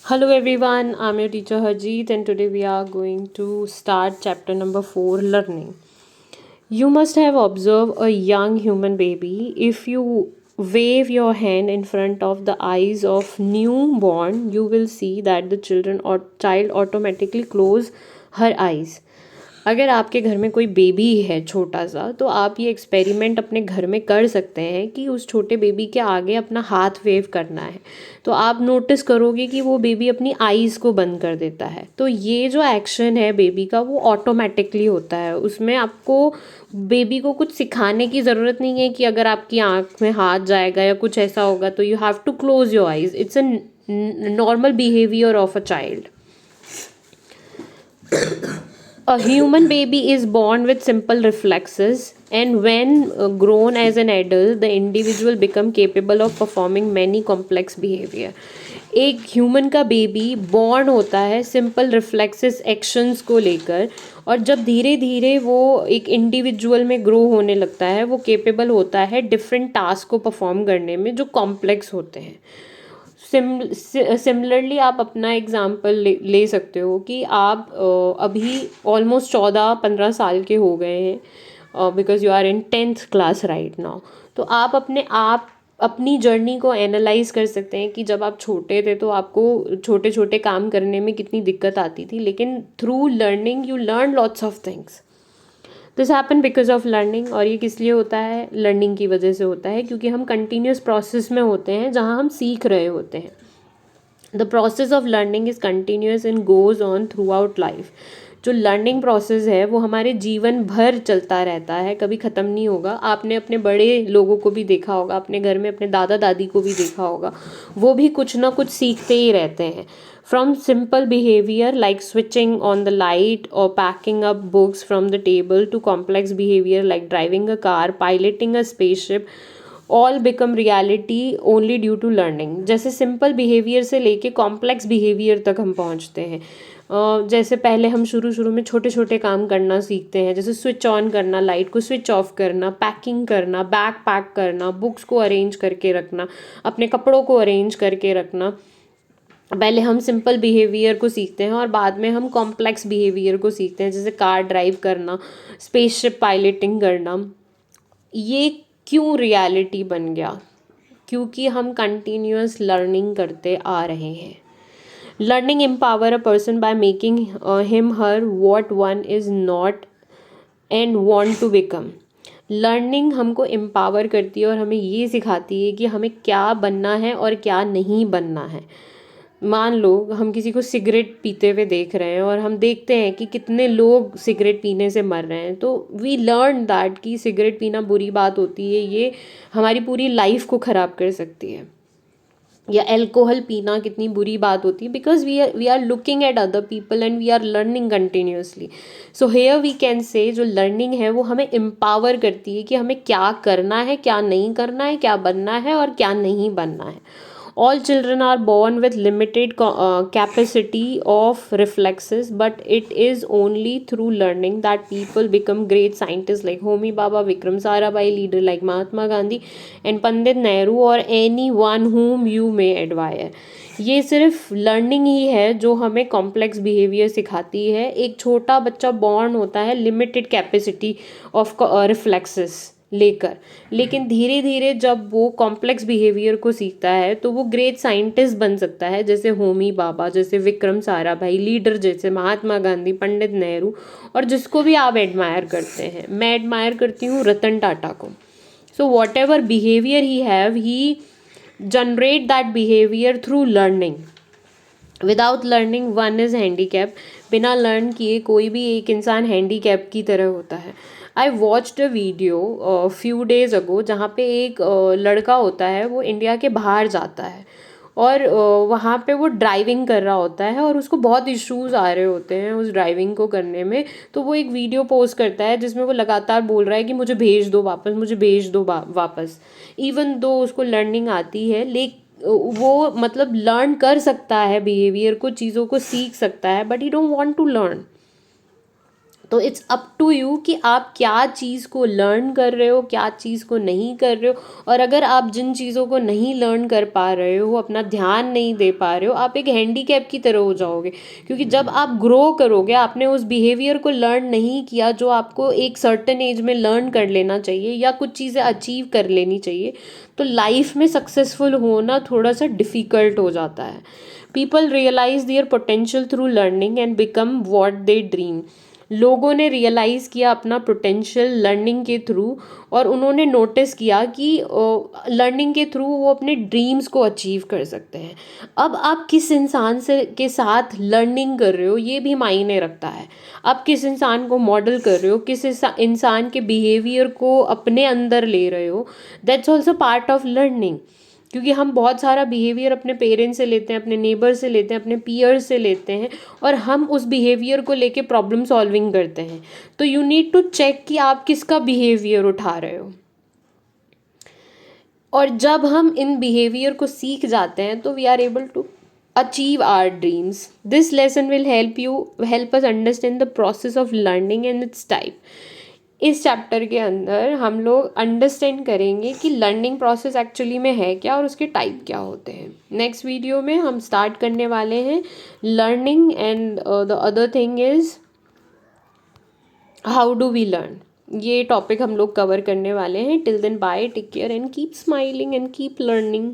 Hello everyone, I'm your teacher Harjeet and today we are going to start chapter number 4, learning. You must have observed a young human baby. If you wave your hand in front of the eyes of newborn, you will see that the children or child automatically close her eyes. अगर आपके घर में कोई baby है छोटा सा, तो आप ये एक्सपेरिमेंट अपने घर में कर सकते हैं कि उस छोटे बेबी के आगे अपना हाथ वेव करना है। तो आप नोटिस करोगे कि वो बेबी अपनी आईज़ को बंद कर देता है। तो ये जो एक्शन है बेबी का, वो ऑटोमेटिकली होता है। उसमें आपको बेबी को कुछ सिखाने की ज़रूरत नहीं है कि अगर आपकी आँख में हाथ जाएगा या कुछ ऐसा होगा तो you have to close your eyes. It's a normal behaviour of a child. A human baby is born with simple reflexes, and when grown as an adult, the individual become capable of performing many complex behavior. एक human का baby born होता है simple reflexes actions को लेकर, और जब धीरे धीरे वो एक इंडिविजुअल में ग्रो होने लगता है, वो केपेबल होता है डिफरेंट टास्क को परफॉर्म करने में जो कॉम्प्लेक्स होते हैं. सिमिलरली आप अपना एग्ज़ाम्पल ले सकते हो कि आप अभी ऑलमोस्ट 14-15 साल के हो गए हैं, because you are in 10th class right now. तो आप अपनी जर्नी को एनालाइज कर सकते हैं कि जब आप छोटे थे तो आपको छोटे छोटे काम करने में कितनी दिक्कत आती थी, लेकिन through learning you learn lots of things. This happen because of learning. और ये किस लिए होता है? लर्निंग की वजह से होता है, क्योंकि हम कंटिन्यूस प्रोसेस में होते हैं जहाँ हम सीख रहे होते हैं. The process of learning is continuous and goes on through out life. जो लर्निंग प्रोसेस है वो हमारे जीवन भर चलता रहता है, कभी ख़त्म नहीं होगा. आपने अपने बड़े लोगों को भी देखा होगा, अपने घर में अपने दादा दादी को भी देखा होगा, वो भी कुछ ना कुछ सीखते ही रहते हैं. From simple behavior like switching on the light or packing up books from the table to complex behavior like driving a car, piloting a spaceship, all become reality only due to learning. जैसे simple behavior से लेके complex behavior तक हम पहुँचते हैं. जैसे पहले हम शुरू शुरू में छोटे छोटे काम करना सीखते हैं, जैसे स्विच ऑन करना, लाइट को स्विच ऑफ करना, पैकिंग करना, बैग पैक करना, बुक्स को अरेंज करके रखना, अपने कपड़ों को अरेंज करके रखना. पहले हम सिंपल बिहेवियर को सीखते हैं और बाद में हम कॉम्प्लेक्स बिहेवियर को सीखते हैं, जैसे कार ड्राइव करना, स्पेसशिप पायलटिंग करना. ये क्यों रियलिटी बन गया? क्योंकि हम कंटिन्यूअस लर्निंग करते आ रहे हैं. Learning empower a person by making him her what one is not and want to become. Learning हमको एम्पावर करती है और हमें ये सिखाती है कि हमें क्या बनना है और क्या नहीं बनना है. मान लो हम किसी को सिगरेट पीते हुए देख रहे हैं और हम देखते हैं कि कितने लोग सिगरेट पीने से मर रहे हैं, तो वी लर्न दैट कि सिगरेट पीना बुरी बात होती है, ये हमारी पूरी लाइफ को ख़राब कर सकती है. या अल्कोहल पीना कितनी बुरी बात होती है, because we are looking at other people and we are learning continuously. So here we can say जो लर्निंग है वो हमें एम्पावर करती है कि हमें क्या करना है, क्या नहीं करना है, क्या बनना है और क्या नहीं बनना है. All children are born with limited capacity of reflexes, but it is only through learning that people become great scientists like Homi Baba, Vikram Sarabhai, leader like Mahatma Gandhi and Pandit Nehru, or anyone whom you may admire. ये सिर्फ learning ही है जो हमें complex behaviour सिखाती है. एक छोटा बच्चा बॉर्न होता है लिमिटेड कैपेसिटी ऑफ रिफ्लेक्सेस लेकर, लेकिन धीरे धीरे जब वो कॉम्प्लेक्स बिहेवियर को सीखता है तो वो ग्रेट साइंटिस्ट बन सकता है, जैसे होमी बाबा, जैसे विक्रम साराभाई, लीडर जैसे महात्मा गांधी, पंडित नेहरू, और जिसको भी आप एडमायर करते हैं. मैं एडमायर करती हूँ रतन टाटा को. So what ever behaviour he have, he generate that behaviour through learning. Without learning one is handicap. बिना लर्न किए कोई भी एक इंसान हैंडीकैप की तरह होता है. I watched a video few days ago जहाँ पे एक लड़का होता है, वो इंडिया के बाहर जाता है और वहाँ पे वो ड्राइविंग कर रहा होता है और उसको बहुत इश्यूज आ रहे होते हैं उस ड्राइविंग को करने में. तो वो एक वीडियो पोस्ट करता है जिसमें वो लगातार बोल रहा है कि मुझे भेज दो वापस, मुझे भेज दो वापस. इवन दो उसको लर्निंग आती है, लेकिन वो मतलब लर्न कर सकता है बिहेवियर को, चीज़ों को सीख सकता है, but he don't want to learn. तो इट्स अप टू यू कि आप क्या चीज़ को लर्न कर रहे हो, क्या चीज़ को नहीं कर रहे हो। और अगर आप जिन चीज़ों को नहीं लर्न कर पा रहे हो, अपना ध्यान नहीं दे पा रहे हो, आप एक हैंडीकैप की तरह हो जाओगे। क्योंकि जब आप ग्रो करोगे, आपने उस बिहेवियर को लर्न नहीं किया जो आपको एक सर्टेन एज में लर्न कर लेना चाहिए या कुछ चीज़ें अचीव कर लेनी चाहिए, तो लाइफ में सक्सेसफुल होना थोड़ा सा डिफ़िकल्ट हो जाता है। People realise their potential through learning and become what they dream. लोगों ने रियलाइज़ किया अपना पोटेंशियल लर्निंग के थ्रू, और उन्होंने नोटिस किया कि लर्निंग के थ्रू वो अपने ड्रीम्स को अचीव कर सकते हैं। अब आप किस इंसान से के साथ लर्निंग कर रहे हो ये भी मायने रखता है। आप किस इंसान को मॉडल कर रहे हो, किस इंसान के बिहेवियर को अपने अंदर ले रहे हो, that's also part of learning. क्योंकि हम बहुत सारा बिहेवियर अपने पेरेंट्स से लेते हैं, अपने नेबर से लेते हैं, अपने पीयर्स से लेते हैं, और हम उस बिहेवियर को लेके प्रॉब्लम सॉल्विंग करते हैं। तो यू नीड टू चेक कि आप किसका बिहेवियर उठा रहे हो। और जब हम इन बिहेवियर को सीख जाते हैं तो we are able to achieve our dreams. This lesson will help us understand the process of learning and its type. इस चैप्टर के अंदर हम लोग अंडरस्टैंड करेंगे कि लर्निंग प्रोसेस एक्चुअली में है क्या और उसके टाइप क्या होते हैं। नेक्स्ट वीडियो में हम स्टार्ट करने वाले हैं learning, and the other thing is how do we learn. ये टॉपिक हम लोग कवर करने वाले हैं। Till then bye, take care and keep smiling and keep learning.